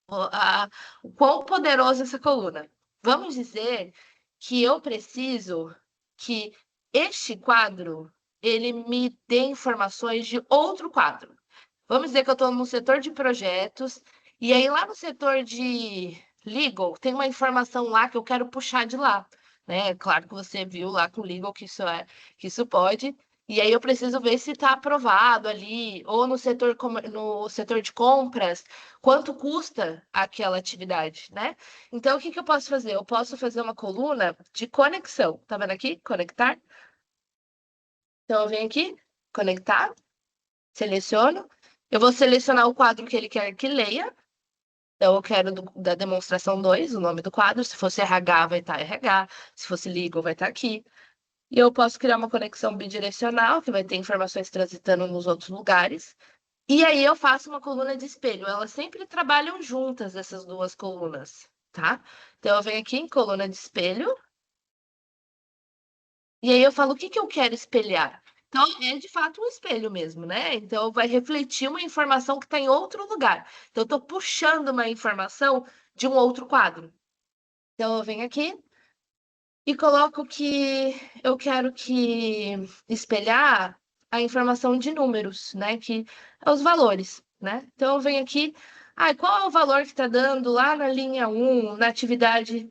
o quão poderosa essa coluna. Vamos dizer que eu preciso que este quadro ele me dê informações de outro quadro. Vamos dizer que eu estou no setor de projetos, e aí lá no setor de legal tem uma informação lá que eu quero puxar de lá, né? Claro que você viu lá com legal que isso pode, e aí eu preciso ver se está aprovado ali, ou no setor de compras, quanto custa aquela atividade, né? Então, o que que eu posso fazer? Eu posso fazer uma coluna de conexão. Tá vendo aqui? Conectar. Então, eu venho aqui, conectar, seleciono. Eu vou selecionar o quadro que ele quer que leia. Então, eu quero da demonstração 2, o nome do quadro. Se fosse RH, vai estar RH. Se fosse legal, vai estar aqui. E eu posso criar uma conexão bidirecional, que vai ter informações transitando nos outros lugares. E aí eu faço uma coluna de espelho. Elas sempre trabalham juntas, essas duas colunas, tá? Então, eu venho aqui em coluna de espelho. E aí eu falo, o que que eu quero espelhar? Então, é de fato um espelho mesmo, né? Então, vai refletir uma informação que está em outro lugar. Então, eu estou puxando uma informação de um outro quadro. Então, eu venho aqui e coloco que eu quero que espelhar a informação de números, né? Que é os valores, né? Então, eu venho aqui, qual é o valor que está dando lá na linha 1, na atividade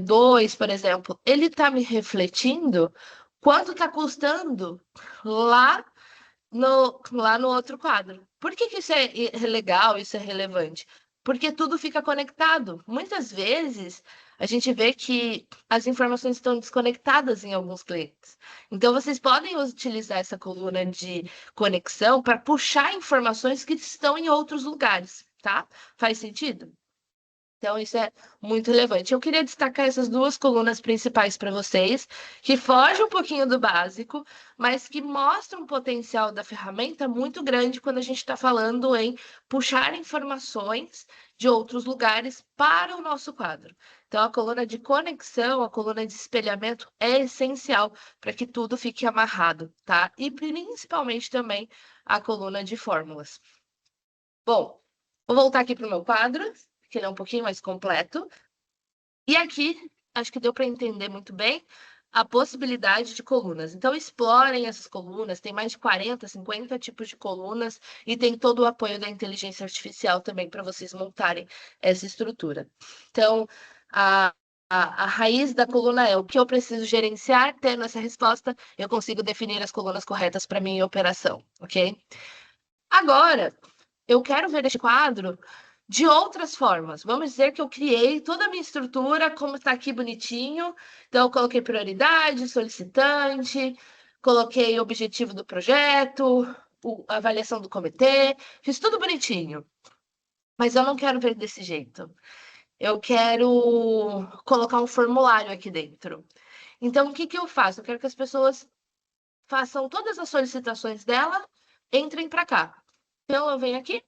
2, por exemplo? Ele está me refletindo quanto está custando lá lá no outro quadro. Por que que isso é legal, isso é relevante? Porque tudo fica conectado. Muitas vezes a gente vê que as informações estão desconectadas em alguns clientes. Então, vocês podem utilizar essa coluna de conexão para puxar informações que estão em outros lugares, tá? Faz sentido? Então, isso é muito relevante. Eu queria destacar essas duas colunas principais para vocês, que fogem um pouquinho do básico, mas que mostram um potencial da ferramenta muito grande quando a gente está falando em puxar informações de outros lugares para o nosso quadro. Então, a coluna de conexão, a coluna de espelhamento é essencial para que tudo fique amarrado, tá? E principalmente também a coluna de fórmulas. Bom, vou voltar aqui para o meu quadro, que ele é um pouquinho mais completo. E aqui, acho que deu para entender muito bem a possibilidade de colunas. Então, explorem essas colunas, tem mais de 40, 50 tipos de colunas e tem todo o apoio da inteligência artificial também para vocês montarem essa estrutura. Então, a raiz da coluna é o que eu preciso gerenciar, tendo essa resposta, eu consigo definir as colunas corretas para minha operação, ok? Agora, eu quero ver este quadro de outras formas. Vamos dizer que eu criei toda a minha estrutura, como está aqui bonitinho. Então, eu coloquei prioridade, solicitante, coloquei o objetivo do projeto, a avaliação do comitê, fiz tudo bonitinho. Mas eu não quero ver desse jeito. Eu quero colocar um formulário aqui dentro. Então, o que que eu faço? Eu quero que as pessoas façam todas as solicitações dela, entrem para cá. Então, eu venho aqui,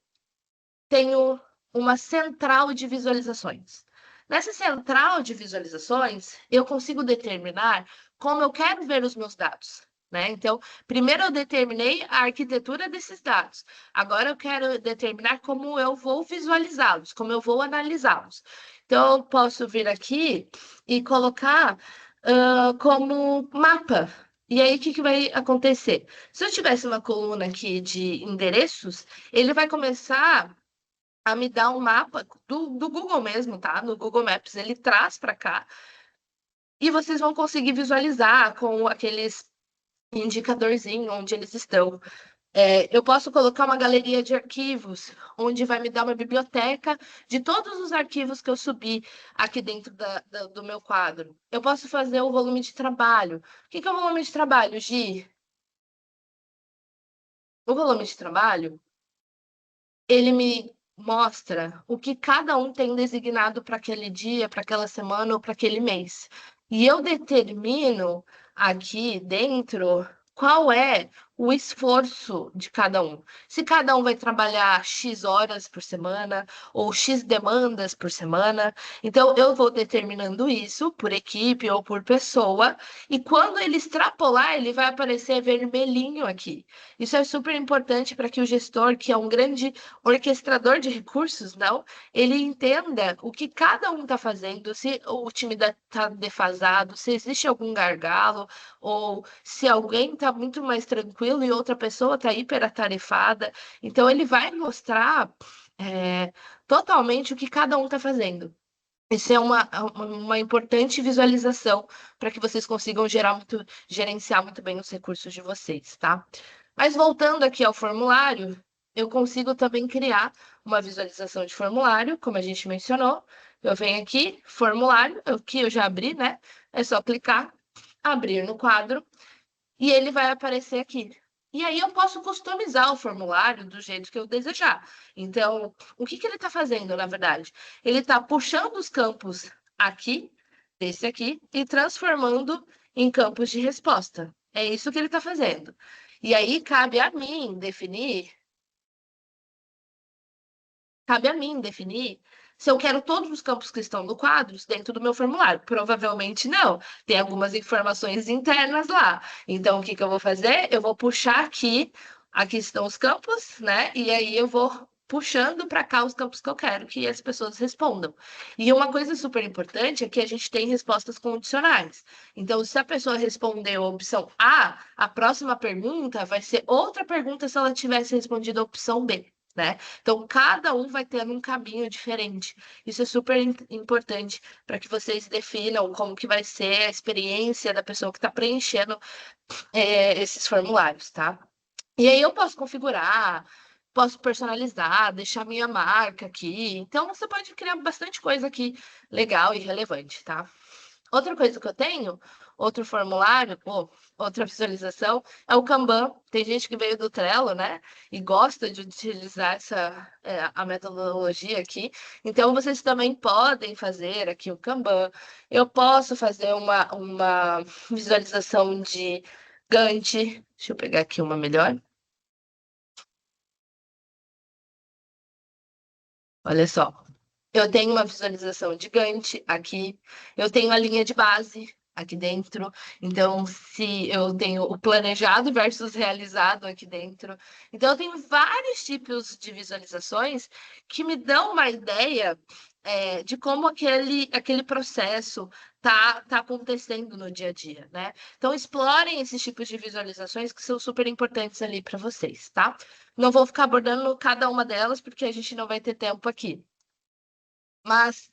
tenho uma central de visualizações. Nessa central de visualizações, eu consigo determinar como eu quero ver os meus dados, né? Então, primeiro eu determinei a arquitetura desses dados. Agora eu quero determinar como eu vou visualizá-los, como eu vou analisá-los. Então, eu posso vir aqui e colocar como mapa. E aí, o que vai acontecer? Se eu tivesse uma coluna aqui de endereços, ele vai começar a me dar um mapa do Google mesmo, tá? No Google Maps, ele traz para cá e vocês vão conseguir visualizar com aqueles indicadorzinho onde eles estão. Eu posso colocar uma galeria de arquivos, onde vai me dar uma biblioteca de todos os arquivos que eu subi aqui dentro do meu quadro. Eu posso fazer o volume de trabalho. O que é o volume de trabalho, Gi? O volume de trabalho, ele me mostra o que cada um tem designado para aquele dia, para aquela semana ou para aquele mês. E eu determino aqui dentro qual é o esforço de cada um. Se cada um vai trabalhar X horas por semana ou X demandas por semana. Então, eu vou determinando isso por equipe ou por pessoa. E quando ele extrapolar, ele vai aparecer vermelhinho aqui. Isso é super importante para que o gestor, que é um grande orquestrador de recursos, não, ele entenda o que cada um está fazendo, se o time está defasado, se existe algum gargalo, ou se alguém está muito mais tranquilo e outra pessoa está hiperatarefada. Então, ele vai mostrar totalmente o que cada um está fazendo. Isso é uma importante visualização para que vocês consigam gerenciar muito bem os recursos de vocês, tá? Mas voltando aqui ao formulário, eu consigo também criar uma visualização de formulário, como a gente mencionou. Eu venho aqui, formulário, que eu já abri, né? É só clicar, abrir no quadro, e ele vai aparecer aqui. E aí eu posso customizar o formulário do jeito que eu desejar. Então, o que ele está fazendo, na verdade? Ele está puxando os campos aqui, desse aqui, e transformando em campos de resposta. É isso que ele está fazendo. E aí cabe a mim definir se eu quero todos os campos que estão no quadro dentro do meu formulário. Provavelmente não. Tem algumas informações internas lá. Então, o que eu vou fazer? Eu vou puxar aqui estão os campos, né? E aí eu vou puxando para cá os campos que eu quero que as pessoas respondam. E uma coisa super importante é que a gente tem respostas condicionais. Então, se a pessoa respondeu a opção A, a próxima pergunta vai ser outra pergunta se ela tivesse respondido a opção B. Né? Então, cada um vai tendo um caminho diferente. Isso é super importante para que vocês definam como que vai ser a experiência da pessoa que está preenchendo esses formulários, tá? E aí eu posso configurar, posso personalizar, deixar minha marca aqui. Então, você pode criar bastante coisa aqui legal e relevante, tá? Outra coisa que eu tenho, outro formulário, outra visualização, é o Kanban. Tem gente que veio do Trello, né? E gosta de utilizar a metodologia aqui. Então, vocês também podem fazer aqui o Kanban. Eu posso fazer uma visualização de Gantt. Deixa eu pegar aqui uma melhor. Olha só. Eu tenho uma visualização de Gantt aqui, eu tenho a linha de base aqui dentro, então se eu tenho o planejado versus realizado aqui dentro. Então eu tenho vários tipos de visualizações que me dão uma ideia de como aquele processo tá acontecendo no dia a dia, né? Então explorem esses tipos de visualizações que são super importantes ali para vocês, tá? Não vou ficar abordando cada uma delas porque a gente não vai ter tempo aqui. Mas,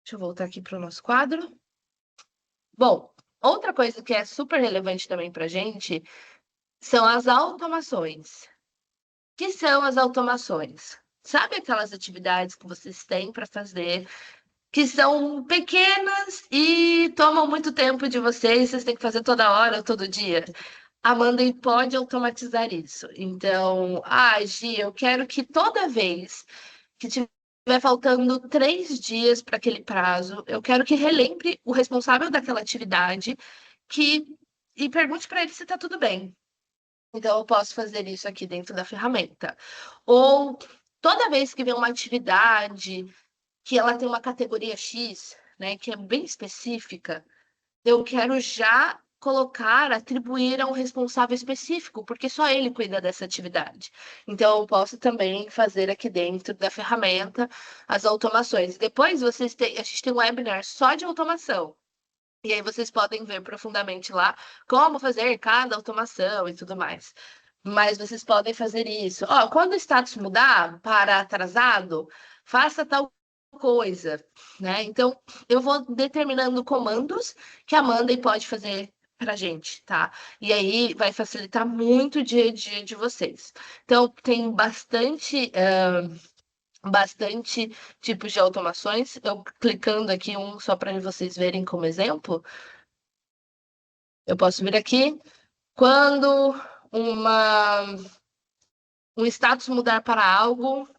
deixa eu voltar aqui para o nosso quadro. Bom, outra coisa que é super relevante também para a gente são as automações. O que são as automações? Sabe aquelas atividades que vocês têm para fazer, que são pequenas e tomam muito tempo de vocês têm que fazer toda hora, todo dia? A Monday pode automatizar isso. Então, Gi, eu quero que toda vez que tiver faltando 3 dias para aquele prazo, eu quero que relembre o responsável daquela atividade que e pergunte para ele se está tudo bem. Então, eu posso fazer isso aqui dentro da ferramenta. Ou toda vez que vem uma atividade que ela tem uma categoria X, né, que é bem específica, eu quero já colocar, atribuir a um responsável específico, porque só ele cuida dessa atividade. Então, eu posso também fazer aqui dentro da ferramenta as automações. Depois, a gente tem um webinar só de automação. E aí vocês podem ver profundamente lá como fazer cada automação e tudo mais. Mas vocês podem fazer isso. Ó, quando o status mudar para atrasado, faça tal coisa, né? Então, eu vou determinando comandos que a Monday pode fazer para a gente, tá? E aí vai facilitar muito o dia a dia de vocês. Então, tem bastante tipos de automações. Eu clicando aqui um só para vocês verem como exemplo, eu posso vir aqui quando uma, um status mudar para algo,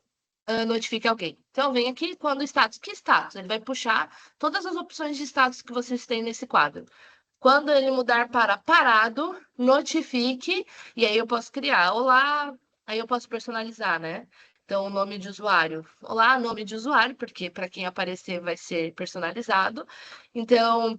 notifique alguém. Então, vem aqui quando o status. Que status? Ele vai puxar todas as opções de status que vocês têm nesse quadro. Quando ele mudar para parado, notifique, e aí eu posso criar. Olá, aí eu posso personalizar, né? Então, o nome de usuário. Olá, nome de usuário, porque para quem aparecer vai ser personalizado. Então,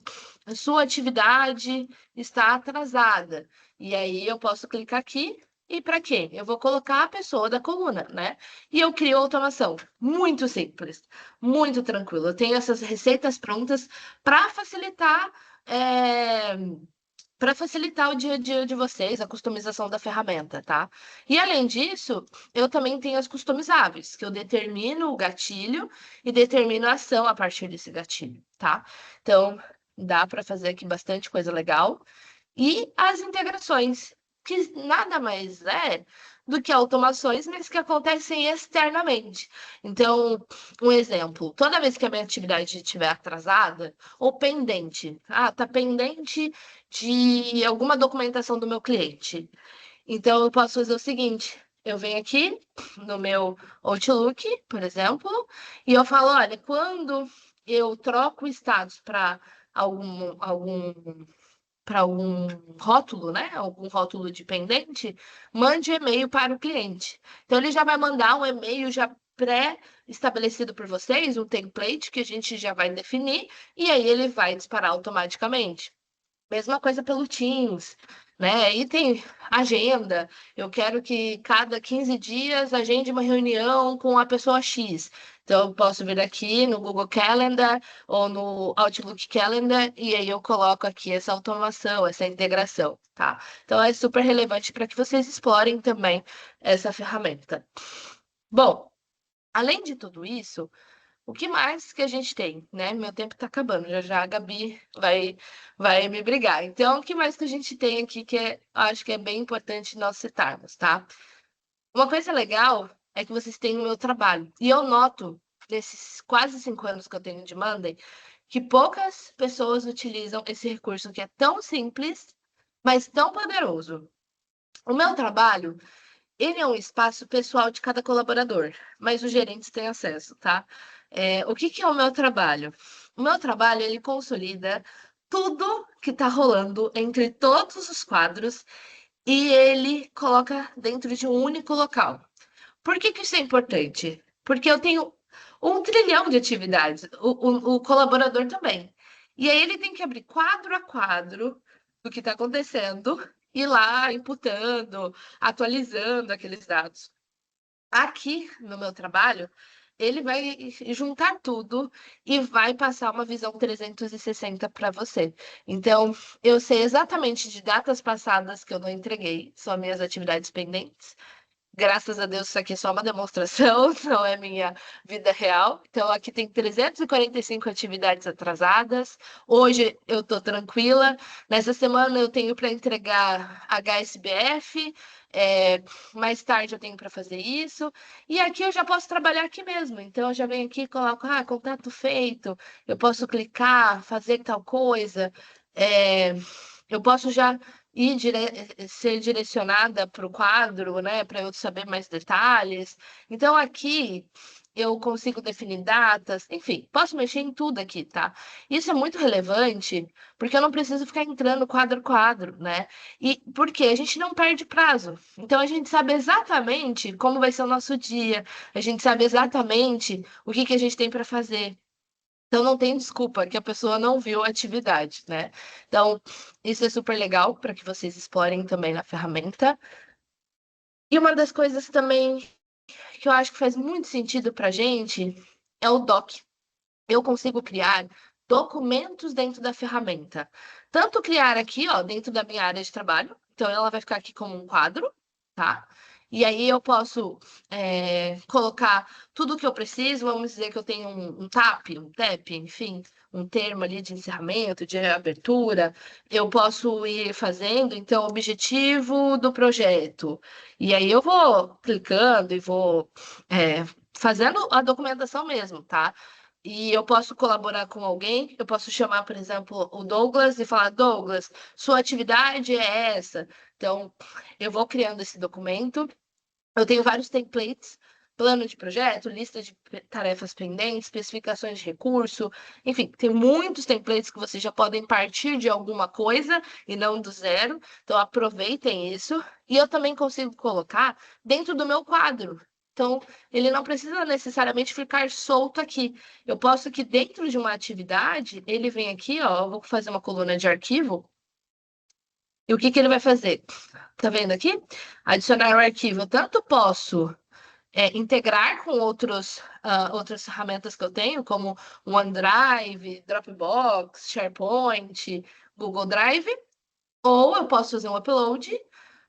sua atividade está atrasada. E aí eu posso clicar aqui. E para quê? Eu vou colocar a pessoa da coluna, né? E eu crio automação. Muito simples, muito tranquilo. Eu tenho essas receitas prontas para facilitar é, para facilitar o dia a dia de vocês, a customização da ferramenta, tá? E além disso, eu também tenho as customizáveis, que eu determino o gatilho e determino a ação a partir desse gatilho, tá? Então, dá para fazer aqui bastante coisa legal. E as integrações, que nada mais é do que automações, mas que acontecem externamente. Então, um exemplo, toda vez que a minha atividade estiver atrasada ou pendente, tá pendente de alguma documentação do meu cliente. Então, eu posso fazer o seguinte, eu venho aqui no meu Outlook, por exemplo, e eu falo, olha, quando eu troco o status para algum para algum rótulo, né? Algum rótulo de pendente, mande e-mail para o cliente. Então, ele já vai mandar um e-mail já pré-estabelecido por vocês, um template que a gente já vai definir, e aí ele vai disparar automaticamente. Mesma coisa pelo Teams, né? E tem agenda. Eu quero que cada 15 dias agende uma reunião com a pessoa X. Então, eu posso vir aqui no Google Calendar ou no Outlook Calendar e aí eu coloco aqui essa automação, essa integração, tá? Então, é super relevante para que vocês explorem também essa ferramenta. Bom, além de tudo isso, o que mais que a gente tem, né? Meu tempo está acabando, já já a Gabi vai me brigar. Então, o que mais que a gente tem aqui que acho que é bem importante nós citarmos, tá? Uma coisa legal é que vocês têm o meu trabalho. E eu noto, nesses quase 5 anos que eu tenho de Monday, que poucas pessoas utilizam esse recurso que é tão simples, mas tão poderoso. O meu trabalho, ele é um espaço pessoal de cada colaborador, mas os gerentes têm acesso, tá? O que que é o meu trabalho? O meu trabalho, ele consolida tudo que está rolando entre todos os quadros e ele coloca dentro de um único local. Por que que isso é importante? Porque eu tenho 1 trilhão de atividades, o colaborador também. E aí ele tem que abrir quadro a quadro do que está acontecendo, ir lá imputando, atualizando aqueles dados. Aqui no meu trabalho, ele vai juntar tudo e vai passar uma visão 360 para você. Então, eu sei exatamente de datas passadas que eu não entreguei, são minhas atividades pendentes. Graças a Deus, isso aqui é só uma demonstração, não é minha vida real. Então, aqui tem 345 atividades atrasadas. Hoje eu estou tranquila. Nessa semana eu tenho para entregar HSBF. Mais tarde eu tenho para fazer isso. E aqui eu já posso trabalhar aqui mesmo. Então, eu já venho aqui e coloco, contato feito. Eu posso clicar, fazer tal coisa. É, eu posso já ser direcionada para o quadro, né, para eu saber mais detalhes. Então, aqui eu consigo definir datas, enfim, posso mexer em tudo aqui, tá? Isso é muito relevante, porque eu não preciso ficar entrando quadro a quadro, né? E porque a gente não perde prazo. Então a gente sabe exatamente como vai ser o nosso dia, a gente sabe exatamente o que que a gente tem para fazer. Então não tem desculpa que a pessoa não viu a atividade, né? Então, isso é super legal para que vocês explorem também na ferramenta. E uma das coisas também que eu acho que faz muito sentido para a gente é o doc. Eu consigo criar documentos dentro da ferramenta. Tanto criar aqui, ó, dentro da minha área de trabalho. Então, ela vai ficar aqui como um quadro, tá? E aí eu posso colocar tudo o que eu preciso. Vamos dizer que eu tenho um TAP, um TEP, enfim, um termo ali de encerramento, de abertura. Eu posso ir fazendo, então, o objetivo do projeto. E aí eu vou clicando e vou fazendo a documentação mesmo, tá? E eu posso colaborar com alguém, eu posso chamar, por exemplo, o Douglas e falar: Douglas, sua atividade é essa. Então, eu vou criando esse documento. Eu tenho vários templates, plano de projeto, lista de tarefas pendentes, especificações de recurso, enfim, tem muitos templates que vocês já podem partir de alguma coisa e não do zero. Então, aproveitem isso. E eu também consigo colocar dentro do meu quadro. Então, ele não precisa necessariamente ficar solto aqui. Eu posso que dentro de uma atividade, ele vem aqui, ó, eu vou fazer uma coluna de arquivo. E o que que ele vai fazer? Tá vendo aqui? Adicionar o arquivo. Eu tanto posso integrar com outras ferramentas que eu tenho, como o OneDrive, Dropbox, SharePoint, Google Drive, ou eu posso fazer um upload,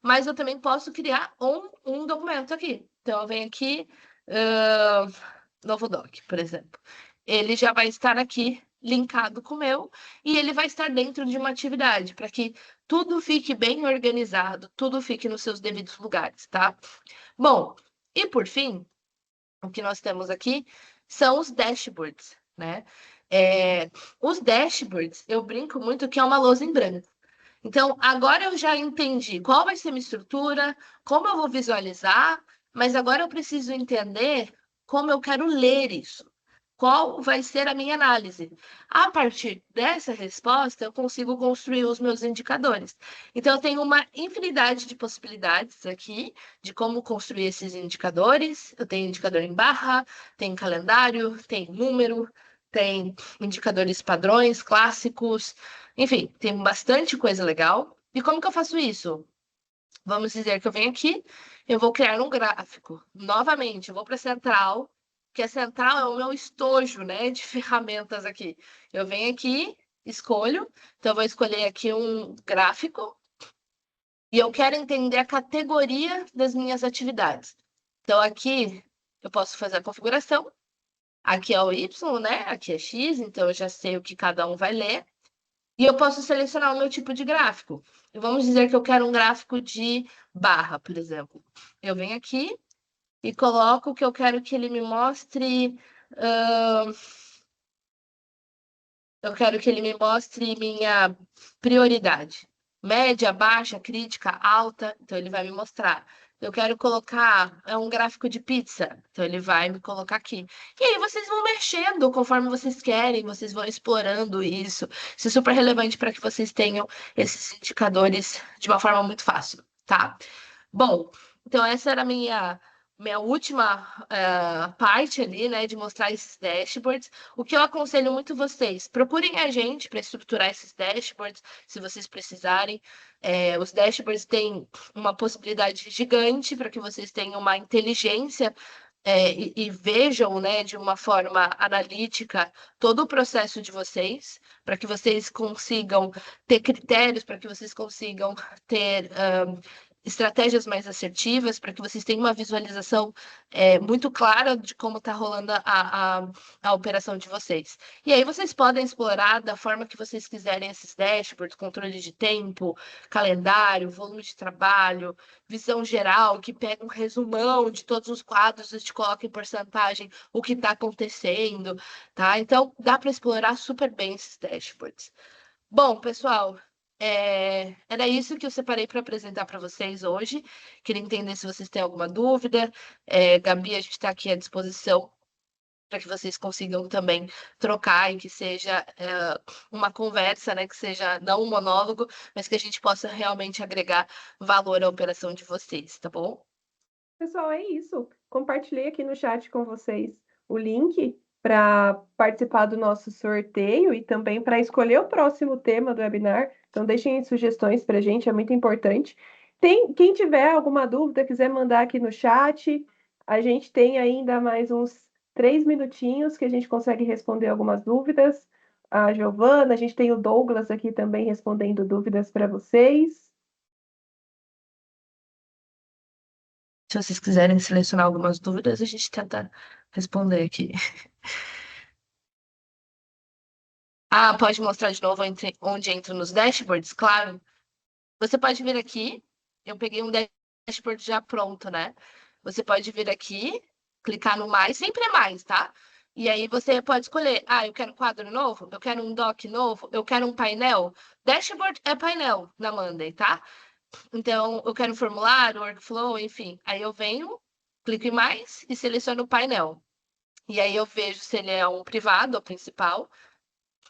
mas eu também posso criar um documento aqui. Então, eu venho aqui, uh, novo doc, por exemplo. Ele já vai estar aqui linkado com o meu e ele vai estar dentro de uma atividade para que tudo fique bem organizado, tudo fique nos seus devidos lugares, tá? Bom, e por fim, o que nós temos aqui são os dashboards, né? Os dashboards, eu brinco muito que é uma lousa em branco. Então, agora eu já entendi qual vai ser a minha estrutura, como eu vou visualizar, mas agora eu preciso entender como eu quero ler isso. Qual vai ser a minha análise? A partir dessa resposta, eu consigo construir os meus indicadores. Então, eu tenho uma infinidade de possibilidades aqui de como construir esses indicadores. Eu tenho indicador em barra, tem calendário, tem número, tem indicadores padrões, clássicos, enfim, tem bastante coisa legal. E como que eu faço isso? Vamos dizer que eu venho aqui, eu vou criar um gráfico. Novamente, eu vou para a central, que a central é o meu estojo, né, de ferramentas aqui. Eu venho aqui, escolho, então eu vou escolher aqui um gráfico e eu quero entender a categoria das minhas atividades. Então aqui eu posso fazer a configuração. Aqui é o Y, né? Aqui é X, então eu já sei o que cada um vai ler. E eu posso selecionar o meu tipo de gráfico. E vamos dizer que eu quero um gráfico de barra, por exemplo. Eu venho aqui e coloco que eu quero que ele me mostre. Eu quero que ele me mostre minha prioridade. Média, baixa, crítica, alta. Então, ele vai me mostrar. Eu quero colocar um gráfico de pizza. Então, ele vai me colocar aqui. E aí, vocês vão mexendo conforme vocês querem, vocês vão explorando isso. Isso é super relevante para que vocês tenham esses indicadores de uma forma muito fácil, tá? Bom, então essa era a minha última parte ali, né, de mostrar esses dashboards. O que eu aconselho muito vocês, procurem a gente para estruturar esses dashboards, se vocês precisarem. Os dashboards têm uma possibilidade gigante para que vocês tenham uma inteligência e vejam, né, de uma forma analítica todo o processo de vocês, para que vocês consigam ter critérios, para que vocês consigam ter estratégias mais assertivas, para que vocês tenham uma visualização muito clara de como está rolando a operação de vocês. E aí vocês podem explorar da forma que vocês quiserem esses dashboards, controle de tempo, calendário, volume de trabalho, visão geral, que pega um resumão de todos os quadros e te coloca em porcentagem o que está acontecendo, tá? Então, dá para explorar super bem esses dashboards. Bom, pessoal, era isso que eu separei para apresentar para vocês hoje. Queria entender se vocês têm alguma dúvida. Gabi, a gente está aqui à disposição para que vocês consigam também trocar e que seja uma conversa, né? Que seja não um monólogo, mas que a gente possa realmente agregar valor à operação de vocês, tá bom? Pessoal, é isso. Compartilhei aqui no chat com vocês o link para participar do nosso sorteio e também para escolher o próximo tema do webinar. Então, deixem sugestões para a gente, é muito importante. Quem tiver alguma dúvida, quiser mandar aqui no chat, a gente tem ainda mais uns 3 minutinhos que a gente consegue responder algumas dúvidas. A Giovana, a gente tem o Douglas aqui também respondendo dúvidas para vocês. Se vocês quiserem selecionar algumas dúvidas, a gente tenta responder aqui. Ah, pode mostrar de novo onde entra nos dashboards? Claro. Você pode vir aqui. Eu peguei um dashboard já pronto, né? Você pode vir aqui, clicar no mais, sempre é mais, tá? E aí você pode escolher, eu quero um quadro novo, eu quero um doc novo, eu quero um painel. Dashboard é painel na Monday, tá? Então, eu quero um formulário, workflow, enfim. Aí eu venho, clico em mais e seleciono o painel. E aí eu vejo se ele é um privado ou principal.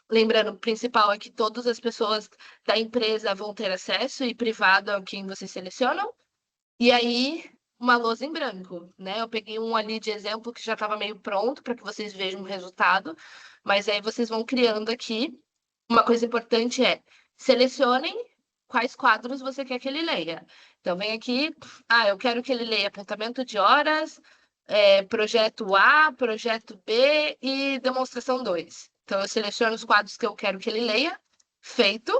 Lembrando, o principal é que todas as pessoas da empresa vão ter acesso e privado é o quem vocês selecionam. E aí, uma lousa em branco, né? Eu peguei um ali de exemplo que já estava meio pronto para que vocês vejam o resultado, mas aí vocês vão criando aqui. Uma coisa importante é selecionem quais quadros você quer que ele leia. Então, vem aqui, eu quero que ele leia apontamento de horas, projeto A, projeto B e demonstração 2. Então, eu seleciono os quadros que eu quero que ele leia, feito,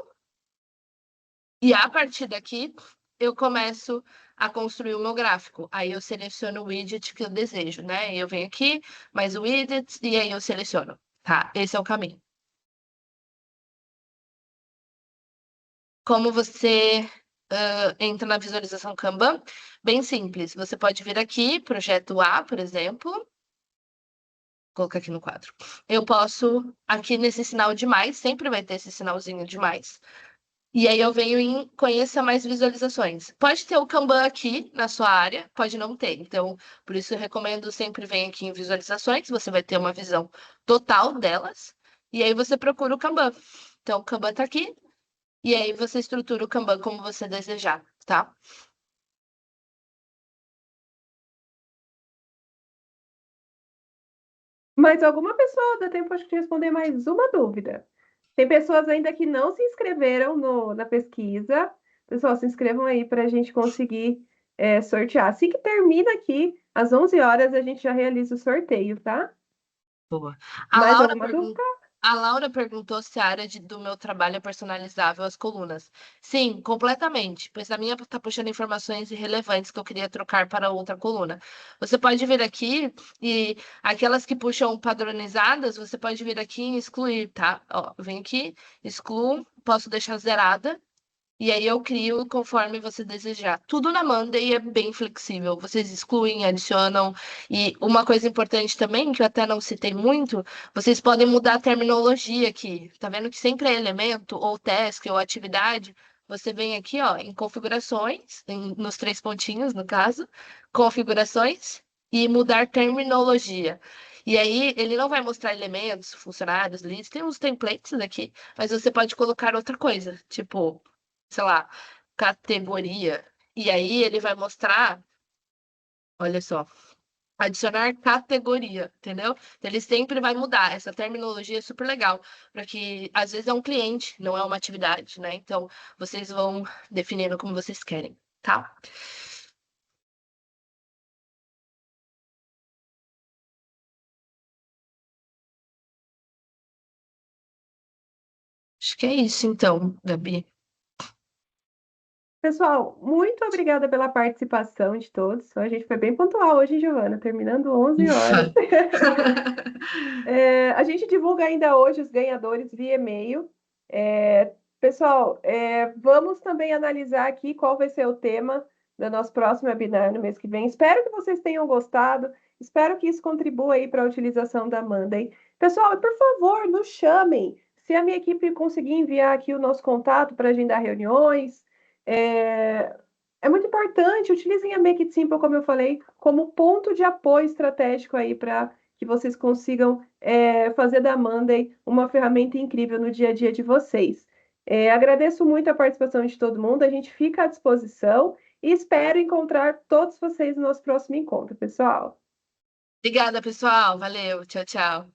e a partir daqui eu começo a construir o meu gráfico. Aí eu seleciono o widget que eu desejo, né? Eu venho aqui, mais o widget, e aí eu seleciono. Tá, esse é o caminho. Como você entra na visualização Kanban? Bem simples. Você pode vir aqui, projeto A, por exemplo. Vou colocar aqui no quadro. Eu posso, aqui nesse sinal de mais, sempre vai ter esse sinalzinho de mais. E aí eu venho em conheça mais visualizações. Pode ter o Kanban aqui na sua área, pode não ter. Então, por isso eu recomendo sempre venha aqui em visualizações, você vai ter uma visão total delas. E aí você procura o Kanban. Então, o Kanban está aqui. E aí você estrutura o Kanban como você desejar, tá? Mas alguma pessoa dá tempo acho que de responder mais uma dúvida. Tem pessoas ainda que não se inscreveram na pesquisa. Pessoal, se inscrevam aí para a gente conseguir sortear. Assim que termina aqui, às 11 horas, a gente já realiza o sorteio, tá? Boa. Mais alguma dúvida? A Laura perguntou se a área do meu trabalho é personalizável as colunas. Sim, completamente, pois a minha está puxando informações irrelevantes que eu queria trocar para outra coluna. Você pode vir aqui e aquelas que puxam padronizadas, você pode vir aqui e excluir, tá? Ó, vem aqui, excluo, posso deixar zerada. E aí eu crio conforme você desejar. Tudo na Monday é bem flexível. Vocês excluem, adicionam. E uma coisa importante também, que eu até não citei muito, vocês podem mudar a terminologia aqui. Tá vendo que sempre é elemento, ou task, ou atividade. Você vem aqui, ó, em configurações, nos 3 pontinhos, no caso, configurações e mudar terminologia. E aí, ele não vai mostrar elementos, funcionários, leads, tem uns templates aqui, mas você pode colocar outra coisa, tipo sei lá, categoria. E aí ele vai mostrar, olha só, adicionar categoria, entendeu? Então, ele sempre vai mudar. Essa terminologia é super legal, para que às vezes é um cliente, não é uma atividade, né? Então, vocês vão definindo como vocês querem, tá? Acho que é isso então, Gabi. Pessoal, muito obrigada pela participação de todos. A gente foi bem pontual hoje, Giovana, terminando 11 horas. A gente divulga ainda hoje os ganhadores via e-mail. Pessoal, vamos também analisar aqui qual vai ser o tema do nosso próximo webinar no mês que vem. Espero que vocês tenham gostado. Espero que isso contribua aí para a utilização da Monday. Pessoal, por favor, nos chamem. Se a minha equipe conseguir enviar aqui o nosso contato para agendar reuniões, é muito importante. Utilizem a Make It Simple, como eu falei, como ponto de apoio estratégico aí para que vocês consigam fazer da Monday uma ferramenta incrível no dia a dia de vocês. Agradeço muito a participação de todo mundo, a gente fica à disposição e espero encontrar todos vocês no nosso próximo encontro, pessoal. Obrigada, pessoal. Valeu. Tchau, tchau.